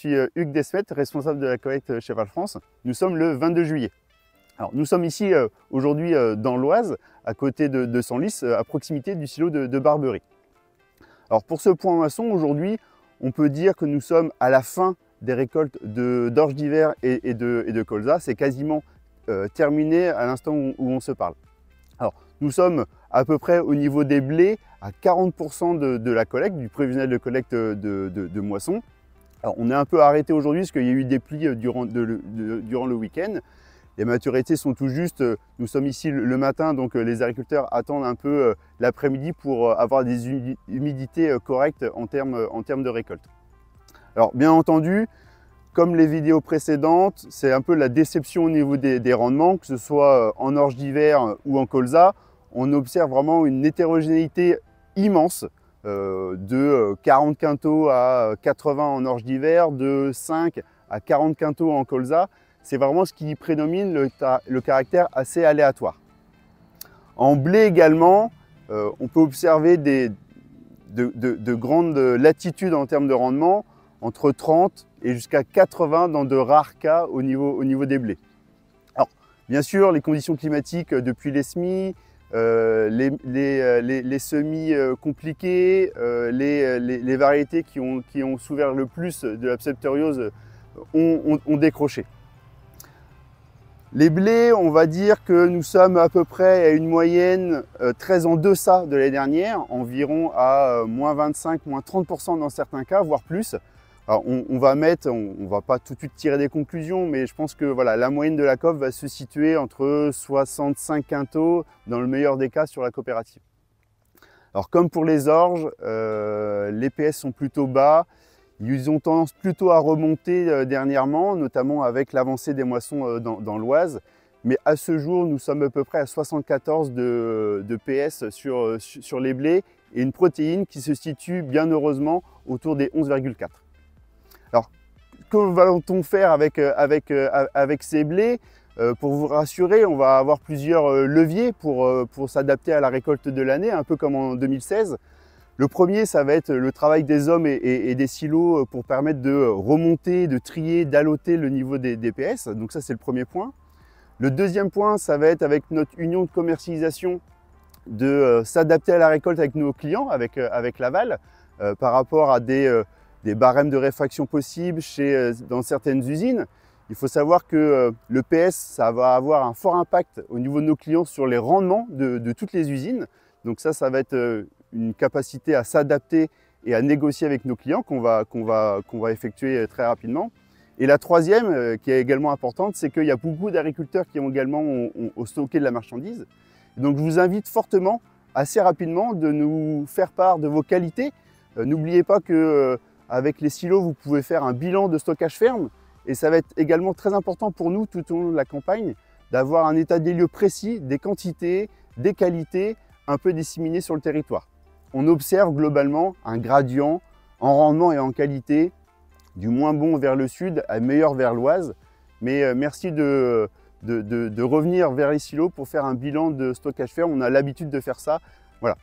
suis Hugues Desmet, responsable de la collecte chez Val France. Nous sommes le 22 juillet. Alors, nous sommes ici aujourd'hui dans l'Oise, à côté de Senlis, à proximité du silo de Barbery. Alors pour ce point moisson, aujourd'hui, on peut dire que nous sommes à la fin des récoltes d'orge d'hiver et de colza. C'est quasiment terminé à l'instant où on se parle. Alors, nous sommes à peu près au niveau des blés à 40% de la collecte, du prévisionnel de collecte de moisson. Alors, on est un peu arrêté aujourd'hui parce qu'il y a eu des pluies durant le week-end. Les maturités sont tout juste, nous sommes ici le matin, donc les agriculteurs attendent un peu l'après-midi pour avoir des humidités correctes en termes de récolte. Alors bien entendu, comme les vidéos précédentes, c'est un peu la déception au niveau des rendements, que ce soit en orge d'hiver ou en colza. On observe vraiment une hétérogénéité immense, de 40 quintaux à 80 en orge d'hiver, de 5 à 40 quintaux en colza. C'est vraiment ce qui prédomine le caractère assez aléatoire. En blé également, on peut observer de grandes latitudes en termes de rendement, entre 30 et jusqu'à 80 dans de rares cas au niveau des blés. Alors, bien sûr, les conditions climatiques depuis les semis, les semis compliqués, les variétés qui ont souffert le plus de la septoriose ont décroché. Les blés, on va dire que nous sommes à peu près à une moyenne très en deçà de l'année dernière, environ à moins 25, moins 30% dans certains cas, voire plus. Alors on va pas tout de suite tirer des conclusions, mais je pense que voilà, la moyenne de la COP va se situer entre 65 quintaux, dans le meilleur des cas, sur la coopérative. Alors comme pour les orges, les PS sont plutôt bas. Ils ont tendance plutôt à remonter dernièrement, notamment avec l'avancée des moissons dans l'Oise. Mais à ce jour, nous sommes à peu près à 74 de PS sur les blés et une protéine qui se situe bien heureusement autour des 11,4. Alors, que va-t-on faire avec ces blés? Pour vous rassurer, on va avoir plusieurs leviers pour s'adapter à la récolte de l'année, un peu comme en 2016. Le premier, ça va être le travail des hommes et des silos pour permettre de remonter, de trier, d'alloter le niveau des PS. Donc ça, c'est le premier point. Le deuxième point, ça va être avec notre union de commercialisation de s'adapter à la récolte avec nos clients, avec Laval, par rapport à des barèmes de réfaction possibles dans certaines usines. Il faut savoir que le PS, ça va avoir un fort impact au niveau de nos clients sur les rendements de toutes les usines. Donc ça va être une capacité à s'adapter et à négocier avec nos clients qu'on va effectuer très rapidement. Et la troisième, qui est également importante, c'est qu'il y a beaucoup d'agriculteurs qui ont également stocké de la marchandise. Donc je vous invite fortement, assez rapidement, de nous faire part de vos qualités. N'oubliez pas qu'avec les silos, vous pouvez faire un bilan de stockage ferme. Et ça va être également très important pour nous tout au long de la campagne d'avoir un état des lieux précis, des quantités, des qualités, un peu disséminées sur le territoire. On observe globalement un gradient en rendement et en qualité du moins bon vers le sud à meilleur vers l'Oise. Mais merci de revenir vers les silos pour faire un bilan de stockage ferme. On a l'habitude de faire ça. Voilà.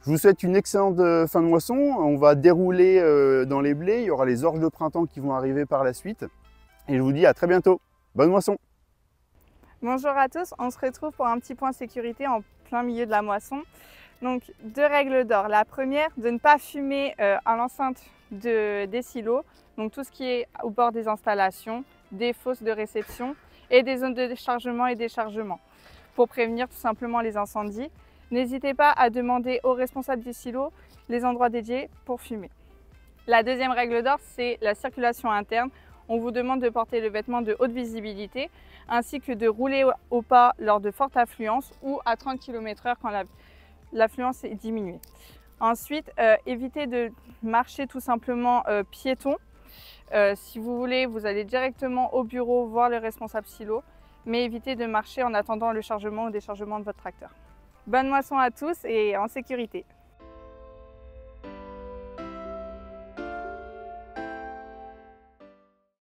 Je vous souhaite une excellente fin de moisson. On va dérouler dans les blés. Il y aura les orges de printemps qui vont arriver par la suite. Et je vous dis à très bientôt. Bonne moisson! Bonjour à tous, on se retrouve pour un petit point sécurité en plein milieu de la moisson. Donc, deux règles d'or. La première, de ne pas fumer à l'enceinte des silos, donc tout ce qui est au bord des installations, des fosses de réception et des zones de déchargement et déchargement pour prévenir tout simplement les incendies. N'hésitez pas à demander aux responsables des silos les endroits dédiés pour fumer. La deuxième règle d'or, c'est la circulation interne. On vous demande de porter le vêtement de haute visibilité ainsi que de rouler au pas lors de fortes affluences ou à 30 km/h quand l'affluence est diminuée. Ensuite, évitez de marcher tout simplement piéton. Si vous voulez, vous allez directement au bureau voir le responsable silo, mais évitez de marcher en attendant le chargement ou déchargement de votre tracteur. Bonne moisson à tous et en sécurité!